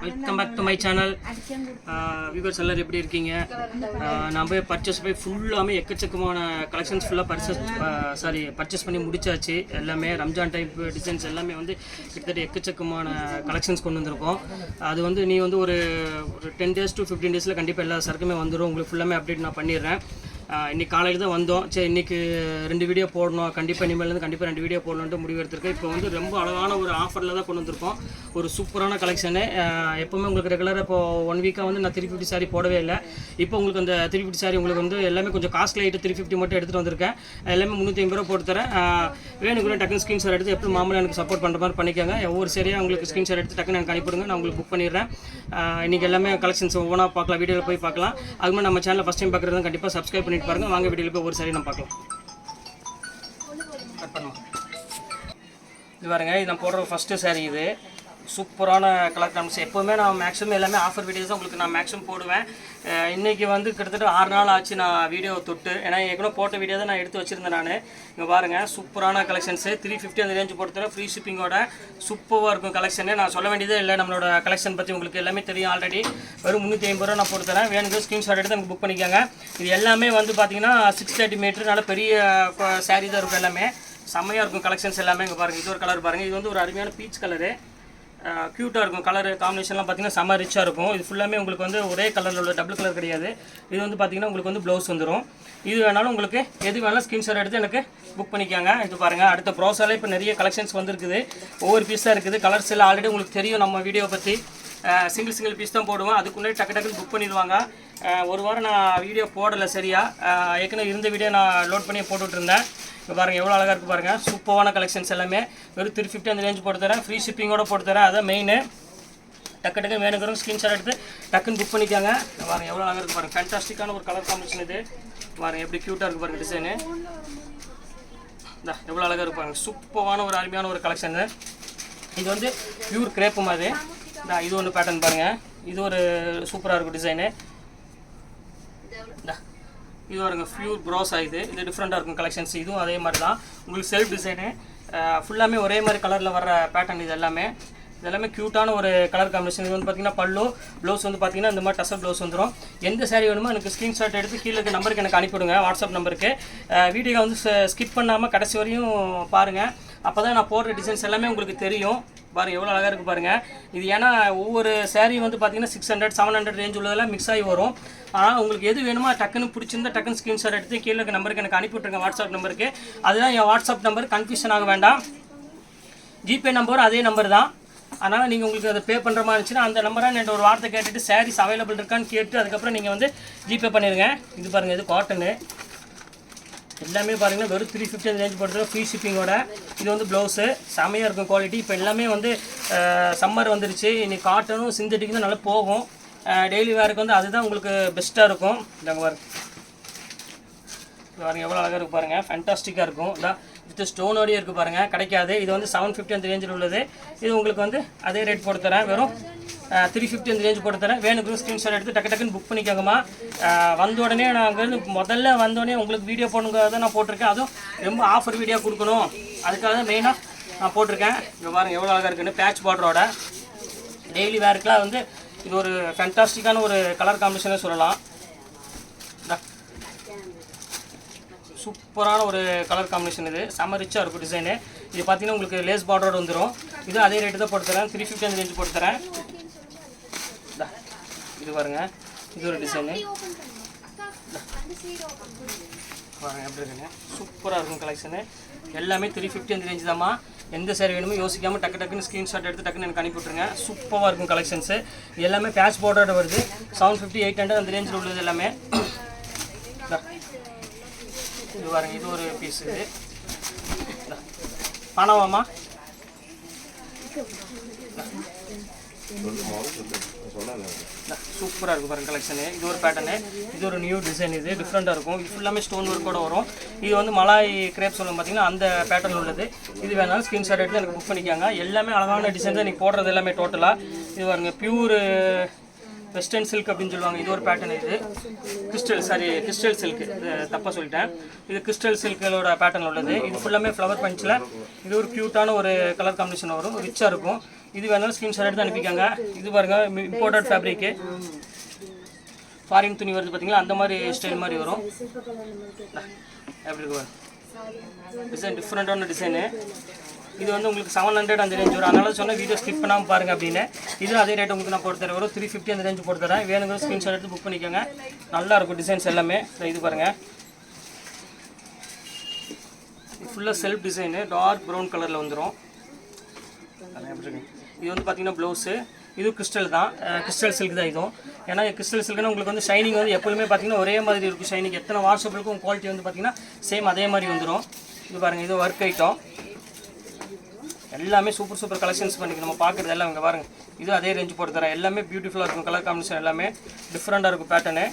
Welcome back to my channel. Viewers எல்லோரும் எப்படி இருக்கீங்க? நான் போய் பர்ச்சேஸ் போய் ஃபுல்லாமே எக்கச்சக்கமான கலெக்ஷன்ஸ் ஃபுல்லாக பர்ச்சேஸ் பண்ணி முடிச்சாச்சு. எல்லாமே ரம்ஜான் டைப் டிசைன்ஸ் எல்லாமே வந்து கிட்டத்தட்ட எக்கச்சக்கமான கலெக்ஷன்ஸ் கொண்டு வந்திருக்கோம். அது வந்து நீ வந்து ஒரு 10 days to 15 days கண்டிப்பாக எல்லா சரக்குமே வந்துடும். உங்களுக்கு ஃபுல்லாமே அப்டேட் நான் பண்ணிடுறேன். இன்றைக்கி காலையில் தான் வந்தோம். சரி, இன்றைக்கி 2 வீடியோ போடணும், கண்டிப்பாக இனிமேலேருந்து கண்டிப்பாக 2 வீடியோ போடணுன்ட்டு முடிவு எடுத்திருக்கேன். இப்போ வந்து ரொம்ப அழகான ஒரு ஆஃபரில் தான் கொண்டு வந்திருக்கோம். ஒரு சூப்பரான கலெக்ஷனு. எப்போவுமே உங்களுக்கு ரெகுலராக இப்போ 1 வீக்காக வந்து நான் 350 சாரீ போடவே இல்லை. இப்போ உங்களுக்கு அந்த 350 சாரீ உங்களுக்கு வந்து எல்லாமே கொஞ்சம் காஸ்ட்லி ஆகிட்டு 350 மட்டும் எடுத்துகிட்டு வந்திருக்கேன். எல்லாமே 350 ரூபா போட்டு தரேன். வேணுக்குள்ள டக்குன்னு ஸ்க்ரீன்ஷாட் எடுத்து எப்படி மாமூலாக எனக்கு சப்போர்ட் பண்ணுற மாதிரி பண்ணிக்கோங்க. ஒவ்வொரு சரியாக உங்களுக்கு ஸ்க்ரீன்ஷாட் எடுத்து டக்குன்னு எனக்கு அனுப்பிடுங்க, நான் உங்களுக்கு புக் பண்ணிடுறேன். இன்றைக்கி எல்லாமே கலெக்ஷன்ஸ் ஒவ்வொன்றா பார்க்கலாம், வீடியோவில் போய் பார்க்கலாம். அது மாதிரி நம்ம சேனலில் ஃபஸ்ட் டைம் பார்க்குறது கண்டிப்பாக சப்ஸ்கிரைப் பண்ணிட்டு பாருங்கள். வாங்க வீடியோவில் போய் ஒவ்வொரு சாரி நம்ம பார்க்கலாம். கட் பண்ணுவோம். இது பாருங்க, இது நான் போடுற ஃபஸ்ட்டு சாரி. இது சூப்பரான கலர் காம்பினேஷன். எப்போவுமே நான் மேக்ஸிமம் எல்லாமே ஆஃபர் வீடியோஸ் தான் உங்களுக்கு நான் மேக்ஸிமம் போடுவேன். இன்றைக்கி வந்து கிட்டத்தட்ட 6 நாள் ஆச்சு நான் வீடியோ தொட்டு. ஏன்னா ஏற்கனவே போட்ட வீடியோ தான் நான் எடுத்து வச்சுருந்தேன். நான் இங்கே பாருங்கள், சூப்பரான கலெக்ஷன்ஸு 350 அந்த ரேஞ்சு போட்டுத்தரேன். ஃப்ரீ ஷிப்பிங்கோட சூப்பராக இருக்கும் கலெக்ஷனு. நான் சொல்ல வேண்டியதே இல்லை, நம்மளோட கலெக்ஷன் பற்றி உங்களுக்கு எல்லாமே தெரியும் ஆல்ரெடி. வெறும் 350 ரூபா நான் போட்டுத்தரேன். வேணுங்க ஸ்க்ரீன்ஷாட் எடுத்து எனக்கு புக் பண்ணிக்கோங்க. இது எல்லாமே வந்து பார்த்தீங்கன்னா 630 மீட்டர் நல்ல பெரிய சாரீ தான் இருக்கும். எல்லாமே செம்மையாக இருக்கும் கலெக்ஷன்ஸ் எல்லாமே. இங்கே பாருங்கள், இது ஒரு கலர் பாருங்கள். இது வந்து ஒரு அருமையான பீச் கலரு. க்யூட்டாக இருக்கும். கலர் காம்பினேஷன்லாம் பார்த்தீங்கன்னா செம்ம ரிச்சாக இருக்கும். இது ஃபுல்லாமே உங்களுக்கு வந்து ஒரே கலரில் உள்ள டபுள் கலர் கிடையாது. இது வந்து பார்த்தீங்கன்னா உங்களுக்கு வந்து ப்ளவுஸ் வந்துடும். இது வேணாலும் உங்களுக்கு எது வேணாலும் ஸ்க்ரீன்ஷாட் எடுத்து எனக்கு புக் பண்ணிக்கோங்க. இது பாருங்கள், அடுத்த ப்ரோஸாலே இப்போ நிறைய கலெக்ஷன்ஸ் வந்துருக்குது. ஒவ்வொரு பீஸாக இருக்குது. கலர்ஸ் எல்லாம் ஆல்ரெடி உங்களுக்கு தெரியும் நம்ம வீடியோ பற்றி. சிங்கிள் பீஸ் தான் போடுவேன். அதுக்குள்ளே டக்குன்னு புக் பண்ணிடுவாங்க. ஒரு வாரம் நான் வீடியோ போடலை சரியா. ஏற்கனவே இருந்த வீடியோ நான் லோட் பண்ணி போட்டுட்ருந்தேன். இப்போ பாருங்கள், எவ்வளோ அழகாக இருக்குது பாருங்கள். சூப்பரான கலெக்ஷன்ஸ் எல்லாமே வெறும் 350 அந்த ரேஞ்ச் போட்டு தரேன். ஃப்ரீ ஷிப்பிங்கோட போட்டு தரேன். அதான் மெயின். டக்கு வேணுங்கிறோம் ஸ்க்ரீன்ஷாட் எடுத்து டக்குன்னு புக் பண்ணிக்காங்க. பாருங்கள், எவ்வளோ அழகாக இருக்குது பாருங்கள். ஃபேண்டாஸ்டிக்கான ஒரு கலர் காம்பினேஷன். இது பாருங்கள் எப்படி க்யூட்டாக இருக்குது பாருங்கள் டிசைனு. எவ்வளோ அழகாக இருப்பாங்க. சூப்பரான ஒரு அருமையான ஒரு கலெக்ஷனு. இது வந்து பியூர் கிரேப்பு மாதிரி. இது ஒன்று பேட்டர்ன் பாருங்கள். இது ஒரு சூப்பராக இருக்கும் டிசைனு. இது வருங்க பியூர் ப்ரோஸ் ஆகுது. இது டிஃப்ரெண்ட்டாக இருக்கும் கலெக்ஷன்ஸ். இதுவும் அதே மாதிரி தான் உங்களுக்கு செல்ஃப் டிசைனு. ஃபுல்லாமே ஒரே மாதிரி கலரில் வர பேட்டர்ன். இது எல்லாமே க்யூட்டான ஒரு கலர் காம்பினேஷன். இது வந்து பார்த்தீங்கன்னா பல்லு ப்ளவுஸ் வந்து பார்த்தீங்கன்னா இந்த மாதிரி டசர் ப்ளவுஸ் வந்துடும். எந்த சாரீ வேணுமோ எனக்கு ஸ்க்ரீன்ஷாட் எடுத்து கீழே இருக்க நம்பருக்கு எனக்கு அனுப்பிவிடுங்க, வாட்ஸ்அப் நம்பருக்கு. வீடியோ வந்து ஸ்கிப் பண்ணாமல் கடைசி வரையும் பாருங்கள். அப்போ தான் நான் போடுற டிசைன்ஸ் எல்லாமே உங்களுக்கு தெரியும். பாருங்கள், எவ்வளோ அழகாக இருக்குது பாருங்கள். இது ஏன்னா ஒவ்வொரு சாரீ வந்து பார்த்தீங்கன்னா 600 700 ரேஞ்ச் உள்ளதெல்லாம் மிக்ஸ் ஆகி வரும். ஆனால் உங்களுக்கு எது வேணுமோ டக்குன்னு பிடிச்சிருந்தா டக்குன்னு ஸ்க்ரீன்ஷாட் எடுத்து கீழே இருக்க நம்பருக்கு எனக்கு அனுப்பிவிட்ருங்க, வாட்ஸ்அப் நம்பருக்கு. அதுதான் என் வாட்ஸ்அப் நம்பர். கன்ஃபியூஷன் ஆக வேண்டாம். ஜிபே நம்பர் அதே நம்பர் தான். அதனால் நீங்கள் உங்களுக்கு அதை பே பண்ணுற மாதிரி இருந்துச்சுன்னா அந்த நம்பரை என்கிட்ட ஒரு வார்த்தை கேட்டுட்டு சாரீஸ் அவைலபிள் இருக்கான்னு கேட்டு அதுக்கப்புறம் நீங்கள் வந்து ஜிபே பண்ணிடுங்க. இது பாருங்கள், இது காட்டனு. எல்லாமே பாருங்கள் வெறும் 350 அந்த ரேஞ்ச் போடுறது ஃப்ரீ ஷிப்பிங்கோட. இது வந்து ப்ளவுஸு செம்மையாக இருக்கும் குவாலிட்டி. இப்போ எல்லாமே வந்து சம்மர் வந்துருச்சு. இன்னைக்கு காட்டனும் சிந்தட்டிக்கும் தான் நல்லா போகும். டெய்லி வேருக்கு வந்து அதுதான் உங்களுக்கு பெஸ்ட்டாக இருக்கும். இதாங்க பாருங்கள், எவ்வளோ அழகாக இருக்குது பாருங்கள். ஃபேண்டாஸ்டிக்காக இருக்கும். இதான் வித் ஸ்டோனோடையே இருக்குது பாருங்கள். கிடைக்காது. இது வந்து 750 அந்த ரேஞ்சில் உள்ளது. இது உங்களுக்கு வந்து அதே ரேட் போட்டு தரேன். வெறும் 350 அந்த ரேஞ்ச் போட்டு தரேன். வேணுக்கு ஸ்க்ரீன்ஷாட் எடுத்து டக்குன்னு புக் பண்ணிக்கோங்கம்மா. வந்த உடனே நான் அங்கேருந்து முதல்ல வந்தோடனே உங்களுக்கு வீடியோ போடுங்க தான் நான் போட்டிருக்கேன். அதுவும் ரொம்ப ஆஃபர் வீடியோ கொடுக்கணும், அதுக்காக தான் மெயினாக நான் போட்டிருக்கேன். இங்கே பாருங்கள் எவ்வளோ அழகாக இருக்குன்னு. பேட்ச் பார்டரோட டெய்லி வேருக்குலாம் வந்து இது ஒரு ஃபேண்டாஸ்டிக்கான ஒரு கலர் காம்பினேஷனே சொல்லலாம். சூப்பரான ஒரு கலர் காம்பினேஷன். இது செம்ம ரிச்சாக இருக்கும் டிசைனு. இது பார்த்தீங்கன்னா உங்களுக்கு லேஸ் பார்டரோடு வந்துடும். இது அதே ரேட்டு தான் போட்டு தரேன். 350 அந்த ரேஞ்சு போட்டு தரேன். இது பாருங்கள், இது ஒரு டிசைனு பாருங்கள் எப்படி இருக்குங்க. சூப்பராக இருக்கும் கலெக்ஷனு. எல்லாமே 350 அந்த ரேஞ்சு தான்மா. எந்த சாரி வேணுமோ யோசிக்காமல் டக்குன்னு ஸ்க்ரீன்ஷாட் எடுத்து டக்குன்னு எனக்கு அனுப்பிவிட்ருங்க. சூப்பராக இருக்கும் கலெக்ஷன்ஸு. எல்லாமே பேட்ச் பார்டரோட வருது. 750 800 அந்த ரேஞ்சில் உள்ளது எல்லாமே. இது பாருங்கள், இது ஒரு பீஸ். இது பணமாம்மா. சூப்பராக இருக்கும் பாருங்கள் கலெக்ஷனு. இது ஒரு பேட்டர்னு. இது ஒரு நியூ டிசைன். இது டிஃப்ரெண்ட்டாக இருக்கும். இது ஃபுல்லாமே ஸ்டோன் ஒர்க்கோட வரும். இது வந்து மலாய் கிரேப் சொல்லும் பார்த்தீங்கன்னா அந்த பேட்டர்ன் உள்ளது. இது வேணாலும் ஸ்க்ரீன்ஷாட் எடுத்து எனக்கு புக் பண்ணிக்காங்க. எல்லாமே அழகான டிசைன் தான் நீங்கள் போடுறது எல்லாமே டோட்டலாக. இது பாருங்கள், பியூர் வெஸ்டர்ன் சில்க் அப்படின்னு சொல்லுவாங்க. இது ஒரு பேட்டர்ன். இது கிறிஸ்டல் சில்க், தப்பாக சொல்லிட்டேன். இது கிறிஸ்டல் சில்கோட பேட்டர்ன் உள்ளது. இது ஃபுல்லாமே ஃப்ளவர் பஞ்சில். இது ஒரு க்யூட்டான ஒரு கலர் காம்பினேஷன் வரும். ரிச்சாக இருக்கும். இது வேணாலும் ஸ்க்ரீன்ஷாட் எடுத்து அனுப்பிக்காங்க. இது பாருங்கள் இம்போர்ட்டட் ஃபேப்ரிக்கு, ஃபாரின் துணி வருது பார்த்தீங்களா, அந்த மாதிரி ஸ்டைல் மாதிரி வரும். எப்படி இருக்கு டிசைன், டிஃப்ரெண்ட்டான டிசைனு. இது வந்து உங்களுக்கு 700 அந்த ரேஞ்ச் வரும். அதனால சொன்னால் வீடியோ ஸ்கிப் பண்ணாமல் பாருங்கள் அப்படின்னு. இது அதே ரேட் உங்களுக்கு நான் போட்டு தரேன், வரும் 350 அந்த ரேஞ்சு போட்டு தரேன். வேணுங்கிற ஸ்க்ரீன்ஷாட் எடுத்து புக் பண்ணிக்கோங்க. நல்லாயிருக்கும் டிசைன்ஸ் எல்லாமே. இது பாருங்கள் ஃபுல்லாக செல்ஃப் டிசைனு, டார்க் ப்ரௌன் கலரில் வந்துடும். இது வந்து பார்த்தீங்கன்னா ப்ளவுஸு, இது கிறிஸ்டல் தான், கிறிஸ்டல் சில்க் தான் இதுவும். ஏன்னா கிறிஸ்டல் சில்க்னா உங்களுக்கு வந்து ஷைனிங் வந்து எப்போதுமே பார்த்தீங்கன்னா ஒரே மாதிரி இருக்கும் ஷைனிங். எத்தனை வாட்ஸ்அப்புக்கும் குவாலிட்டி வந்து பார்த்தீங்கன்னா சேம் அதே மாதிரி வந்துடும். இது பாருங்கள், இது ஒர்க் ஐட்டம் எல்லாமே சூப்பர் கலெக்ஷன்ஸ் பண்ணிக்க நம்ம பார்க்குறது எல்லாம் இங்கே பாருங்கள். இது அதே ரேஞ்சு போட்டு தரேன். எல்லாமே பியூட்டிஃபுல்லாக இருக்கும், கலர் காம்பினேஷன் எல்லாமே டிஃப்ரெண்ட்டாக இருக்கும் பேட்டர்னு.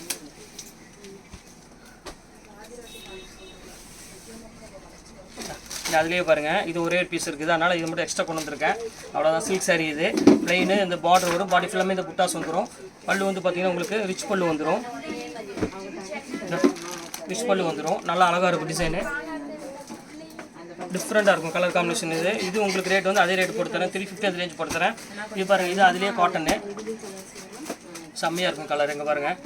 அதுலேயே பாருங்கள், இது ஒரே பீஸ் இருக்குது, அதனால் இது மட்டும் எக்ஸ்ட்ரா கொண்டு வந்திருக்கேன். அவ்வளோதான். சில்க் சாரீ இது ப்ளைனு, இந்த பார்டர் வரும், பாடி ஃபுல்லாமே இந்த புட்டாஸ் வந்துடும். பல்லு வந்து பார்த்திங்கன்னா உங்களுக்கு ரிச் பல்லு வந்துடும், ரிச் பல்லு வந்துடும். நல்லா அழகாக இருக்கும் டிசைனு, டிஃப்ரெண்ட்டாக இருக்கும் கலர் காம்பினேஷன். இது உங்களுக்கு ரேட் வந்து அதே ரேட் போட்டு தரேன், 350 அந்த ரேஞ்ச் போட்டு தரேன். இது பாருங்கள், இது அதுலேயே காட்டனு, செம்மையாக இருக்கும் கலர். எங்கே பாருங்கள்,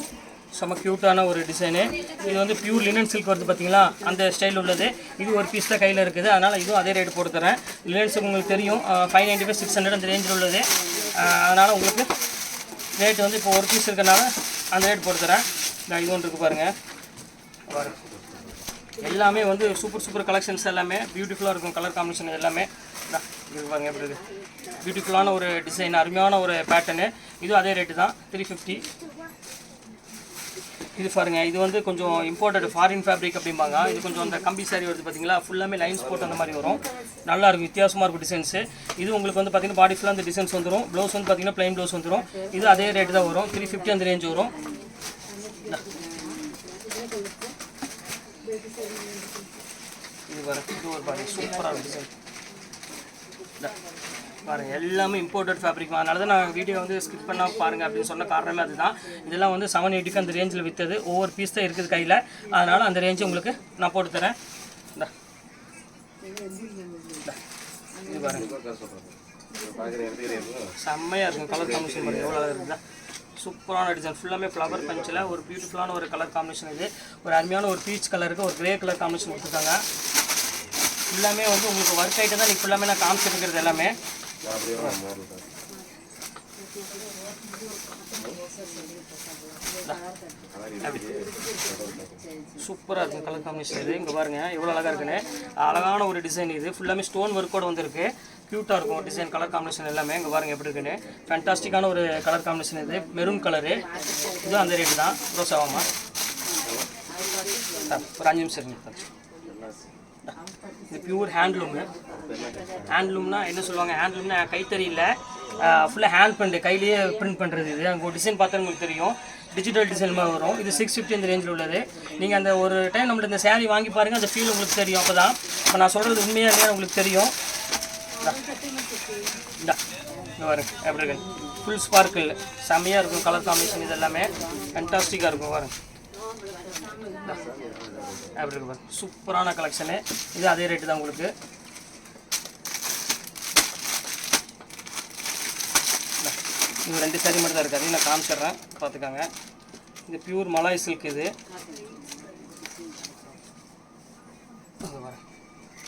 செம்ம க்யூட்டான ஒரு டிசைனு. இது வந்து பியூர் லினன் சில்க் வருது பார்த்தீங்களா, அந்த ஸ்டைல் உள்ளது. இது ஒரு பீஸ் தான் கையில் இருக்குது, அதனால் இதுவும் அதே ரேட் போட்டு தரேன். லினன் சில்க் உங்களுக்கு தெரியும், 595 600 அந்த ரேஞ்சில் உள்ளது. அதனால் உங்களுக்கு ரேட் வந்து இப்போ ஒரு பீஸ் இருக்கிறனால அந்த ரேட் போட்டு தரேன். இது ஒன்று இருக்குது பாருங்கள், எல்லாமே வந்து சூப்பர் கலெக்ஷன்ஸ், எல்லாமே பியூட்டிஃபுல்லாக இருக்கும் கலர் காம்பினேஷன் எல்லாமே. இது பாருங்கள் எப்படி இருக்குது, பியூட்டிஃபுல்லான ஒரு டிசைன், அருமையான ஒரு பேட்டர்னு. இதுவும் அதே ரேட்டு தான், 350. இது பாருங்கள், இது வந்து கொஞ்சம் இம்போர்ட்டட் ஃபாரின் ஃபேப்ரிக் அப்படிம்பாங்க. இது கொஞ்சம் அந்த கம்பி சாரி வருது பார்த்தீங்களா, ஃபுல்லாமே லைன்ஸ் போட்டு அந்த மாதிரி வரும். நல்லாயிருக்கும், வித்தியாசமாக இருக்கும் டிசைன்ஸு. இது உங்களுக்கு வந்து பார்த்தீங்கன்னா பாடி ஃபுல்லாக அந்த டிசைன்ஸ் வந்துடும். ப்ளவுஸ் வந்து பார்த்தீங்கன்னா ப்ளைன் ப்ளவுஸ் வந்துடும். இது அதே ரேட்டு தான் வரும், 350 அந்த ரேஞ்ச் வரும். இது பாருங்க, இது ஒரு பாருங்க சூப்பராக டிசைன் பாருங்கள், எல்லாமே இம்போர்ட்டட் ஃபேப்ரிக். அதனால தான் நான் வீடியோ வந்து ஸ்கிப் பண்ணால் பாருங்கள் அப்படின்னு சொன்ன காரணமே அதுதான். இதெல்லாம் வந்து 780 அந்த ரேஞ்சில் விற்றது, ஒவ்வொரு பீஸ் தான் இருக்குது கையில். அதனால் அந்த ரேஞ்சு உங்களுக்கு நான் போட்டு தரேன். இது பாருங்கள், செம்மையாக இருக்கும் கலர் காம்பினேஷன் பாருங்கள், எவ்வளோ இருக்குதா, சூப்பரான டிசைன். ஃபுல்லாமே ஃப்ளவர் பஞ்சில் ஒரு பியூட்டிஃபுல்லான ஒரு கலர் காம்பினேஷன். இது ஒரு அருமையான ஒரு பீச் கலருக்கு ஒரு கிரே கலர் காம்பினேஷன் கொடுத்துருக்காங்க. எல்லாமே வந்து உங்களுக்கு ஒர்க் ஐட்டம் தான். நீங்கள் ஃபுல்லாமே நான் காமிச்சிருக்கிறது எல்லாமே சூப்பராக இருக்கும் கலர் காம்பினேஷன். இது இங்கே பாருங்கள் எவ்வளோ அழகாக இருக்குன்னு, அழகான ஒரு டிசைன். இது ஃபுல்லாமே ஸ்டோன் ஒர்க்கோடு வந்துருக்கு, க்யூட்டாக இருக்கும் டிசைன், கலர் காம்பினேஷன் எல்லாமே. இங்கே பாருங்கள் எப்படி இருக்குன்னு, ஃபேண்டாஸ்டிக்கான ஒரு கலர் காம்பினேஷன். இது மெரூன் கலரு, இதுவும் அந்த ரேட்டு தான். ரோசாவாமா ஒரு 5 நிமிஷம் இருக்கு. இது பியூர் ஹேண்ட்லூம்னா என்ன சொல்லுவாங்க, ஹேண்ட்லூம்னா கைத்தறியில் ஃபுல்லாக ஹேண்ட் பிரிண்ட், கையிலேயே பிரிண்ட் பண்ணுறது. இது அங்கே ஒரு டிசைன் பார்த்தா உங்களுக்கு தெரியும், டிஜிட்டல் டிசைன் மாதிரி வரும். இது 650 அந்த ரேஞ்சில் உள்ளது. நீங்கள் அந்த ஒரு டைம் நம்மள்ட்ட இந்த சேரீ வாங்கி பாருங்கள், அந்த ஃபீல் உங்களுக்கு தெரியும். அப்போ தான் இப்போ நான் சொல்கிறது உண்மையாக இல்லையா உங்களுக்கு தெரியும். இங்கே பாருங்க எப்படி இருக்கு, ஃபுல் ஸ்பார்க்கிள், செம்மையாக இருக்கும் கலர் காம்பினேஷன். இது எல்லாமே ஃபேண்டாஸ்டிக்காக இருக்கும் பாருங்க, அப்படி இருக்கு பாருங்க, சூப்பரான கலெக்ஷனு. இது அதே ரேட்டு தான் உங்களுக்கு. இது 2 சாரி மட்டும் தான் இருக்காது, நான் காமிச்சிட்றேன் பார்த்துக்காங்க. இது பியூர் மலாய் சில்க். இது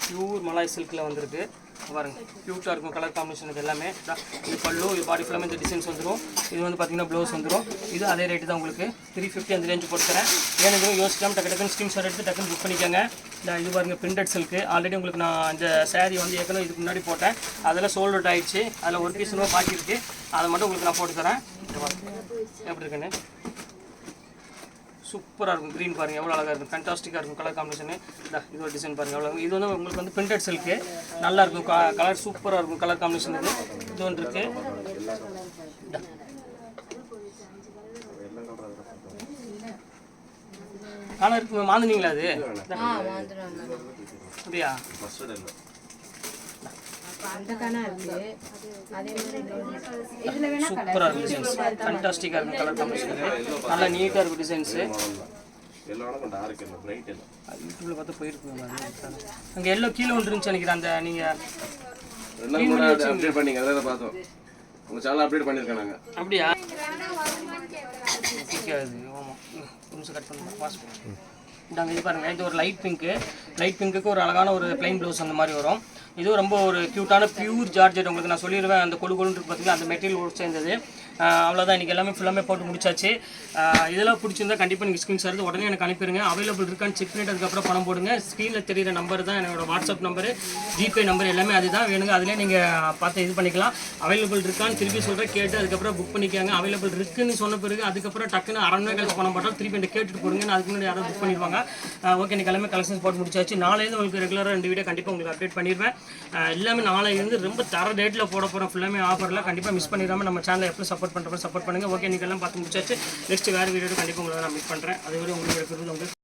பியூர் மலாய் சில்கில் வந்திருக்கு பாருங்க, க்யூட்டாக இருக்கும் கலர் காம்பினேஷன். இது எல்லாமே இது பல்லு, இது பாடி ஃபுல்லாமே இந்த டிசைன்ஸ் வந்துடும். இது வந்து பார்த்தீங்கன்னா ப்ளவுஸ் வந்துடும். இது அதே ரேட்டு தான் உங்களுக்கு, 350 அந்த ரேஞ்சு போட்டுறேன். ஏன்னு யோசிக்காமல் டக்குன்னு ஸ்க்ரீன்ஷாட் எடுத்து டக்குன்னு புக் பண்ணிக்கோங்க. இது பாருங்கள் பிரிண்டட் சில்க்கு. ஆல்ரெடி உங்களுக்கு நான் இந்த சாரீ வந்து ஏற்கனவே இதுக்கு முன்னாடி போட்டேன், அதெல்லாம் சோல்ட் அவுட் ஆகிடுச்சு. அதில் ஒரு பீஸ் இன்னும் பாக்கி இருக்குது, அதை மட்டும் உங்களுக்கு நான் போட்டு தரேன். எப்படி இருக்குன்னு சூப்பராக இருக்கும். க்ரீன் பாருங்கள் எவ்வளோ அழகாக இருக்கும், ஃபேண்டாஸ்டிக்காக இருக்கும் கலர் காம்பினேஷனு. இது ஒரு டிசைன் பாருங்கள் எவ்வளோ. இது வந்து உங்களுக்கு வந்து பிரிண்டட் சில்க்கு, நல்லாயிருக்கும் கலர், சூப்பராக இருக்கும் கலர் காம்பினேஷன். இது ஒன்று இருக்குது. ஆனால் இருக்கு மாந்துனீங்களா அது அப்படியா? சூப்பராக இருக்கும் டிசைன்ஸ், ஃபேண்டாஸ்டிக்காக இருக்கும் கலர் காம்பினேஷன். நல்லா நீட்டாக இருக்கும் டிசைன்ஸு. யூடியூப்ல பார்த்து போயிருக்குங்க. அங்கே எல்லோ கீழே ஒன்று இருந்துச்சு நினைக்கிறேன். அந்த நீங்கள் 2 நாள் முன்னாடி அப்டேட் பண்ணீங்க, அதான் பார்த்தோம். உங்க சேனல் அப்டேட் பண்ணிருக்கேன் நாங்க. அப்படியா? பிடிக்காது. ஆமாம், நிமிஷம் கட் பண்ணுங்க. பாஸ் பண்ணுங்க. இந்தாங்க இது பாருங்கள், இது ஒரு லைட் பிங்க்குக்கு ஒரு அழகான ஒரு பிளைன் ப்ளவுஸ் அந்த மாதிரி வரும். இதுவும் ரொம்ப ஒரு க்யூட்டான பியூர் ஜார்ஜெட். உங்களுக்கு நான் சொல்லிடுவேன், அந்த கொழு கொழுன்னு பார்த்தீங்கன்னா அந்த மெட்டீரியல் ஒர்க் சேர்ந்தது. அவ்வளோதான், இன்றைக்கி எல்லாமே ஃபுல்லாமே போட்டு முடிச்சாச்சு. இதெல்லாம் பிடிச்சிருந்தா கண்டிப்பாக நீங்கள் ஸ்க்ரீன்ஷாட் எடுத்து உடனே எனக்கு அனுப்பிடுங்க. அவைலபிள் இருக்கான்னு செக் பண்ணிட்டு அதுக்கப்புறம் பணம் போடுங்க. ஸ்க்ரீனில் தெரியிற நம்பர் தான் என்னோட வாட்ஸ்அப் நம்பரு, ஜிபே நம்பர் எல்லாமே அதுதான் வேணுங்க. அதிலே நீங்கள் பார்த்து இது பண்ணிக்கலாம். அவைலபிள் இருக்கான்னு திருப்பி சொல்கிறேன், கேட்டு அதுக்கப்புறம் புக் பண்ணிக்காங்க. அவைலபிள் இருக்குன்னு சொன்ன பிறகு அதுக்கப்புறம் டக்குன்னு 1/2 மணி நேரம் கழிச்சு பணம் போட்டால் திருப்பி என்கிட்ட கேட்டுட்டு போடுங்க. நான் அதுக்கு முன்னாடி யாராவது புக் பண்ணிடுவாங்க. ஓகே, இன்றைக்கி எல்லாமே கலெக்ஷன்ஸ் போட்டு முடிச்சாச்சு. நாளையிலேருந்து உங்களுக்கு ரெகுலராக 2 வீடியோ கண்டிப்பாக உங்களுக்கு அப்டேட் பண்ணிடுவேன். எல்லாமே நாளையிலேருந்து ரொம்ப தர டேட்டில் போட போகிறோம். ஃபுல்லாமே ஆஃபரில் கண்டிப்பாக மிஸ் பண்ணிடாமல் நம்ம சேனலை எப்போ சப்போர்ட் பண்ணுறப்போ சப்போர்ட் பண்ணுங்கள். ஓகே, இன்றைக்கி எல்லாம் பார்த்து முடிச்சாச்சு. நெக்ஸ்ட் வேறு வீடியோ கண்டிப்பாக உங்களை நான் மீட் பண்ணுறேன். அதுவரை உங்களுக்கு